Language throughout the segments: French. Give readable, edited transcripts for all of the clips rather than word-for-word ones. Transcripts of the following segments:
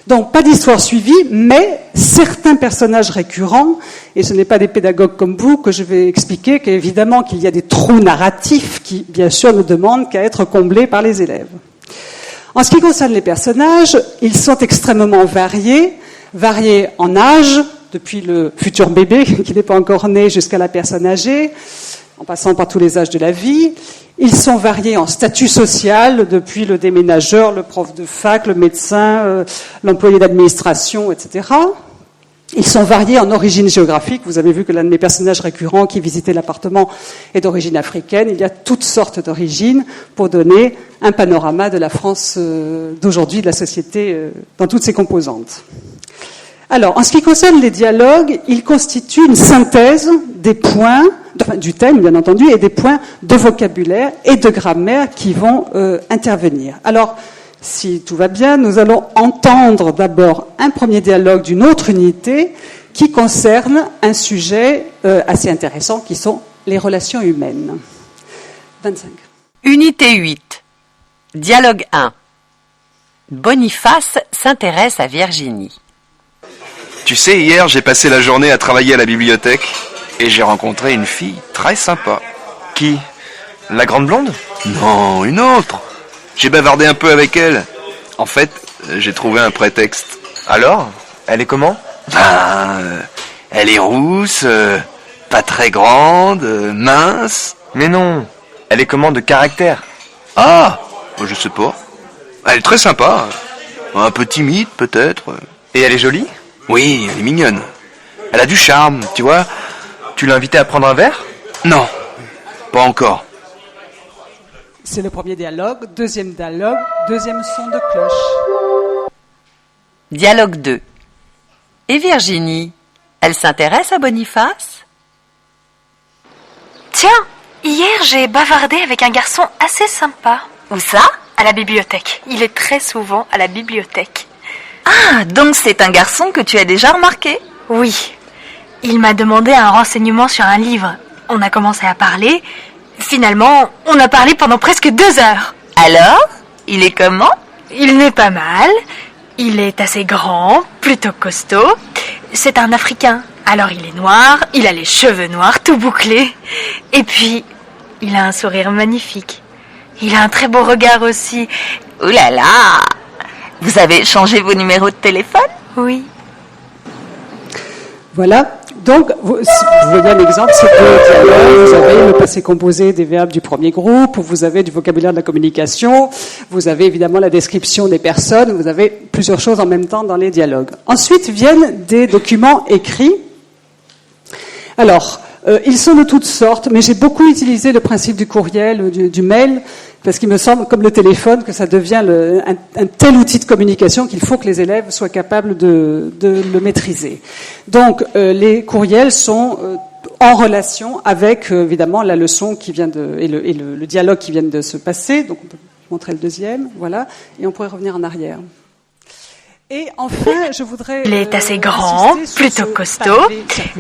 Donc, pas d'histoire suivie, mais certains personnages récurrents, et ce n'est pas des pédagogues comme vous que je vais expliquer qu'évidemment qu'il y a des trous narratifs qui, bien sûr, ne demandent qu'à être comblés par les élèves. En ce qui concerne les personnages, ils sont extrêmement variés en âge, depuis le futur bébé qui n'est pas encore né jusqu'à la personne âgée, en passant par tous les âges de la vie. Ils sont variés en statut social, depuis le déménageur, le prof de fac, le médecin, l'employé d'administration, etc. Ils sont variés en origine géographique. Vous avez vu que l'un de mes personnages récurrents qui visitait l'appartement est d'origine africaine. Il y a toutes sortes d'origines pour donner un panorama de la France d'aujourd'hui, de la société dans toutes ses composantes. Alors, en ce qui concerne les dialogues, ils constituent une synthèse des points, du thème bien entendu, et des points de vocabulaire et de grammaire qui vont intervenir. Alors, si tout va bien, nous allons entendre d'abord un premier dialogue d'une autre unité qui concerne un sujet assez intéressant qui sont les relations humaines. 25. Unité 8. Dialogue 1. Boniface s'intéresse à Virginie. Tu sais, hier, j'ai passé la journée à travailler à la bibliothèque et j'ai rencontré une fille très sympa. Qui? La grande blonde? Non, une autre. J'ai bavardé un peu avec elle. En fait, j'ai trouvé un prétexte. Alors? Elle est comment? Elle est rousse, pas très grande, mince. Mais non, elle est comment de caractère? Ah, je sais pas. Elle est très sympa. Un peu timide, peut-être. Et elle est jolie? Oui, elle est mignonne. Elle a du charme, tu vois. Tu l'as invitée à prendre un verre? Non, pas encore. C'est le premier dialogue, deuxième son de cloche. Dialogue 2. Et Virginie, elle s'intéresse à Boniface? Tiens, hier j'ai bavardé avec un garçon assez sympa. Où ça? À la bibliothèque. Il est très souvent à la bibliothèque. Ah, donc c'est un garçon que tu as déjà remarqué? Oui. Il m'a demandé un renseignement sur un livre. On a commencé à parler. Finalement, on a parlé pendant presque 2 heures. Alors? Il est comment? Il n'est pas mal. Il est assez grand, plutôt costaud. C'est un Africain. Alors il est noir, il a les cheveux noirs, tout bouclés. Et puis, il a un sourire magnifique. Il a un très beau regard aussi. Ouh là là! Vous avez échangé vos numéros de téléphone? Oui. Voilà. Donc, vous voyez un exemple, c'est que vous avez le passé composé des verbes du premier groupe, vous avez du vocabulaire de la communication, vous avez évidemment la description des personnes, vous avez plusieurs choses en même temps dans les dialogues. Ensuite viennent des documents écrits. Alors, ils sont de toutes sortes, mais j'ai beaucoup utilisé le principe du courriel, du mail, parce qu'il me semble, comme le téléphone, que ça devient un tel outil de communication qu'il faut que les élèves soient capables de le maîtriser. Donc, les courriels sont en relation avec, évidemment, la leçon qui vient et le dialogue qui vient de se passer. Donc, on peut montrer le deuxième, voilà, et on pourrait revenir en arrière. Et enfin, je voudrais... Il est assez grand, plutôt costaud.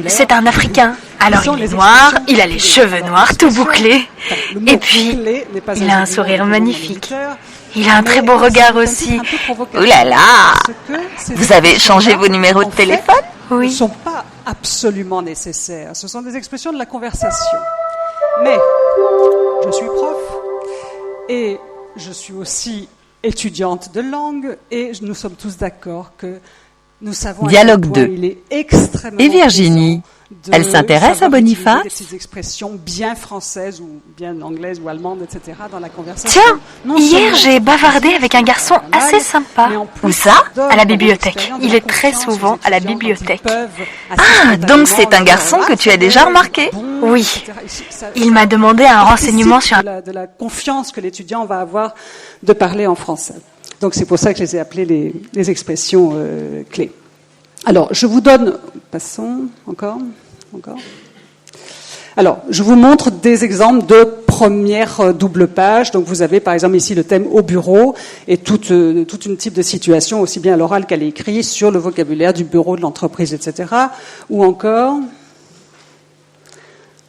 C'est un Africain. Alors il est noir, il a les cheveux noirs, tout bouclés. Et puis, il a un sourire magnifique. Il a un très beau regard aussi. Ouh là là! Vous avez échangé vos numéros de téléphone? Oui. Ne sont pas absolument nécessaires. Ce sont des expressions de la conversation. Mais, je suis prof et je suis aussi étudiante de langue, et nous sommes tous d'accord que nous savons Dialogue à quel point 2. il est extrêmement Et Virginie, elle s'intéresse à Boniface? Des petites expressions bien françaises ou bien anglaises ou allemandes, etc. dans la conversation. Tiens, hier j'ai bavardé avec un garçon assez sympa. Où ça? À la bibliothèque. Il est très souvent à la bibliothèque. Ah, donc c'est un garçon que tu as déjà remarqué? Oui. Il m'a demandé un renseignement sur de la confiance que l'étudiant va avoir de parler en français. Donc c'est pour ça que je les ai appelées les expressions clés. Alors, je vous donne... Passons, encore. Alors, je vous montre des exemples de première double page. Donc, vous avez par exemple ici le thème au bureau et toute une type de situation, aussi bien à l'oral qu'à l'écrit, sur le vocabulaire du bureau, de l'entreprise, etc. Ou encore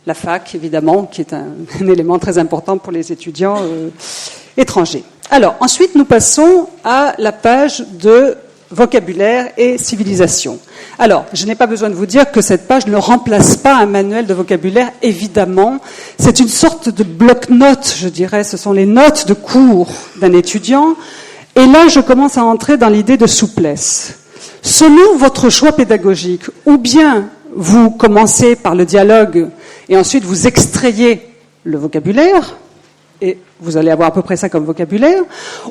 la fac, évidemment, qui est un élément très important pour les étudiants étrangers. Alors, ensuite, nous passons à la page de vocabulaire et civilisation. Alors, je n'ai pas besoin de vous dire que cette page ne remplace pas un manuel de vocabulaire, évidemment. C'est une sorte de bloc-notes, je dirais. Ce sont les notes de cours d'un étudiant. Et là, je commence à entrer dans l'idée de souplesse. Selon votre choix pédagogique, ou bien vous commencez par le dialogue et ensuite vous extrayez le vocabulaire, et vous allez avoir à peu près ça comme vocabulaire,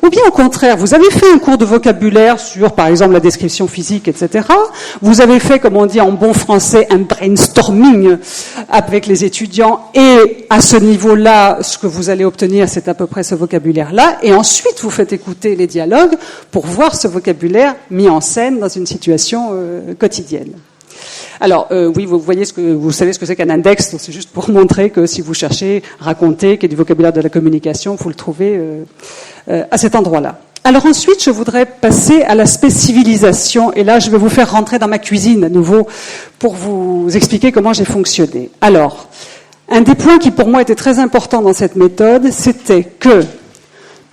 ou bien au contraire, vous avez fait un cours de vocabulaire sur, par exemple, la description physique, etc. Vous avez fait, comme on dit en bon français, un brainstorming avec les étudiants, et à ce niveau-là, ce que vous allez obtenir, c'est à peu près ce vocabulaire-là, et ensuite vous faites écouter les dialogues pour voir ce vocabulaire mis en scène dans une situation quotidienne. Alors, oui, vous savez ce que c'est qu'un index, donc c'est juste pour montrer que si vous cherchez raconter, qu'il y a du vocabulaire de la communication, vous le trouvez à cet endroit-là. Alors ensuite, je voudrais passer à l'aspect civilisation, et là, je vais vous faire rentrer dans ma cuisine à nouveau pour vous expliquer comment j'ai fonctionné. Alors, un des points qui pour moi était très important dans cette méthode, c'était que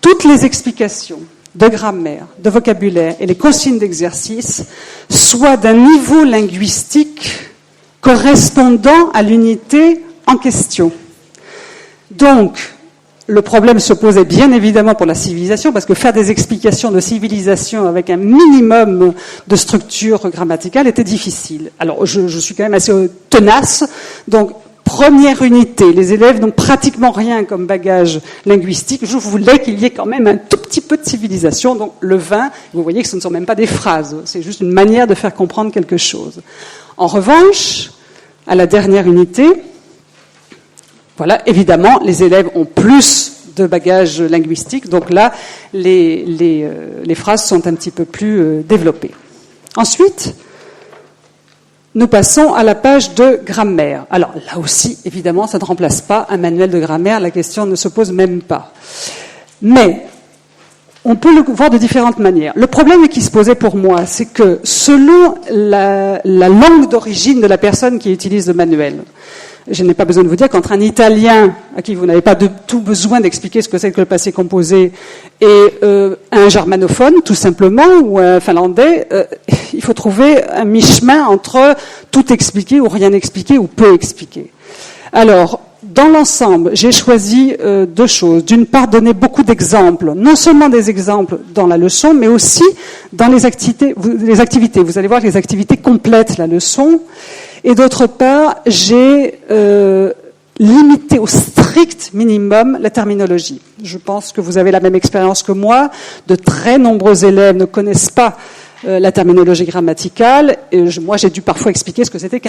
toutes les explications de grammaire, de vocabulaire et les consignes d'exercice soient d'un niveau linguistique correspondant à l'unité en question. Donc, le problème se posait bien évidemment pour la civilisation, parce que faire des explications de civilisation avec un minimum de structure grammaticale était difficile. Alors, je suis quand même assez tenace, donc première unité, les élèves n'ont pratiquement rien comme bagage linguistique. Je voulais qu'il y ait quand même un tout petit peu de civilisation. Donc le 20, vous voyez que ce ne sont même pas des phrases, c'est juste une manière de faire comprendre quelque chose. En revanche, à la dernière unité, voilà, évidemment, les élèves ont plus de bagage linguistique. Donc là, les phrases sont un petit peu plus développées. Ensuite, nous passons à la page de grammaire. Alors là aussi, évidemment, ça ne remplace pas un manuel de grammaire, la question ne se pose même pas. Mais on peut le voir de différentes manières. Le problème qui se posait pour moi, c'est que selon la langue d'origine de la personne qui utilise le manuel, je n'ai pas besoin de vous dire qu'entre un Italien, à qui vous n'avez pas de tout besoin d'expliquer ce que c'est que le passé composé, et un germanophone, tout simplement, ou un finlandais, il faut trouver un mi-chemin entre tout expliquer ou rien expliquer ou peu expliquer. Alors, dans l'ensemble, j'ai choisi deux choses. D'une part, donner beaucoup d'exemples, non seulement des exemples dans la leçon, mais aussi dans les activités. Vous allez voir que les activités complètent la leçon. Et d'autre part, j'ai limité au strict minimum la terminologie. Je pense que vous avez la même expérience que moi. De très nombreux élèves ne connaissent pas la terminologie grammaticale. Et moi, j'ai dû parfois expliquer ce que c'était